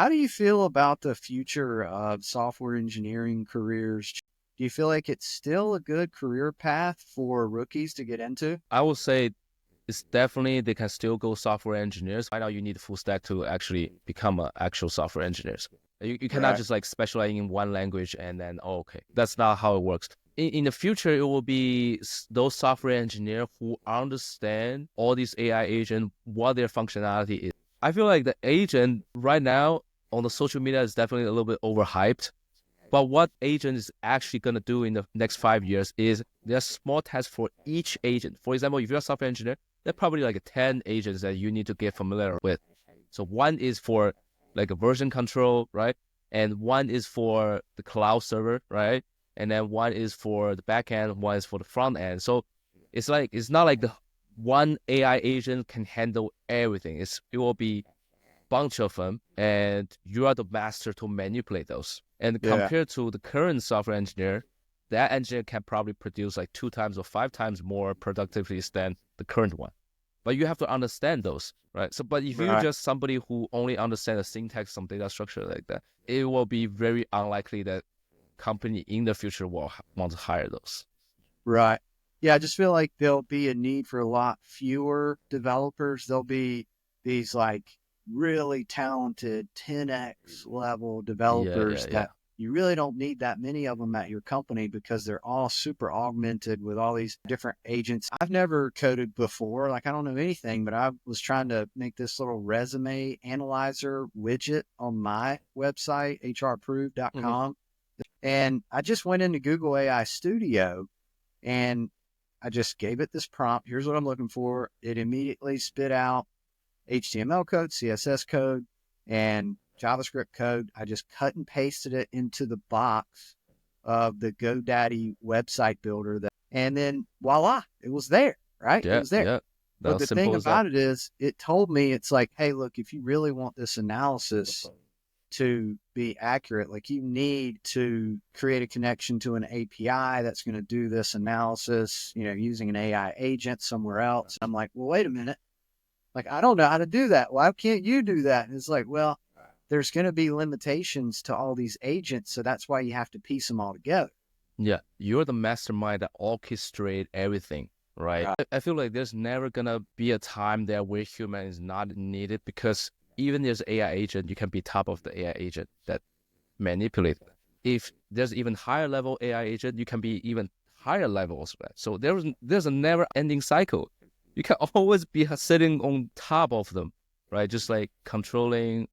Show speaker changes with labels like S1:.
S1: How do you feel about the future of software engineering careers? Do you feel like it's still a good career path for rookies to get into?
S2: I would say it's definitely they can still go software engineers. Right now, you need full stack to actually become an actual software engineer. You cannot
S1: Right.
S2: just like specialize in one language and then, oh, okay. That's not how it works. In the future, it will be those software engineers who understand all these AI agents, what their functionality is. I feel like the agent right now on the social media is definitely a little bit overhyped. But what agent is actually going to do in the next 5 years is there's small tasks for each agent. For example, if you're a software engineer, there are probably like 10 agents that you need to get familiar with. So one is for like a version control, right? And one is for the cloud server, right? And then one is for the backend, one is for the front end. So it's not like the one AI agent can handle everything. It will be bunch of them, and you are the master to manipulate those. And
S1: Yeah.
S2: compared to the current software engineer, that engineer can probably produce like 2 times or 5 times more productivity than the current one. But you have to understand those, right? So, but if you're
S1: Right.
S2: just somebody who only understands the syntax, some data structure like that, it will be very unlikely that company in the future will want to hire those.
S1: Right. Yeah, I just feel like there'll be a need for a lot fewer developers. There'll be these like really talented 10x level
S2: Yeah,
S1: developers
S2: yeah, yeah.
S1: that you really don't need that many of them at your company because they're all super augmented with all these different agents. I've never coded before. Like I don't know anything, but I was trying to make this little resume analyzer widget on my website,
S2: Mm-hmm.
S1: hrproof.com. And I just went into Google AI Studio and I just gave it this prompt. Here's what I'm looking for. It immediately spit out HTML code, CSS code, and JavaScript code. I just cut and pasted it into the box of the GoDaddy website builder. And then voila, it was there, right? It
S2: Yeah,
S1: was there.
S2: yeah. That
S1: But
S2: was
S1: the
S2: simple
S1: thing
S2: as that.
S1: about it is, it told me it's like, hey, look, if you really want this analysis to be accurate, like you need to create a connection to an API that's going to do this analysis, using an AI agent somewhere else. I'm like, well, wait a minute. Like, I don't know how to do that. Why can't you do that? And it's like, well, there's going to be limitations to all these agents. So that's why you have to piece them all together.
S2: Yeah, you're the mastermind that orchestrate everything, right?
S1: Right.
S2: I feel like there's never gonna be a time there where human is not needed because even there's AI agent, you can be top of the AI agent that manipulate. If there's even higher level AI agent, you can be even higher levels. Right? So there's a never ending cycle. You can always be sitting on top of them, right? Just like controlling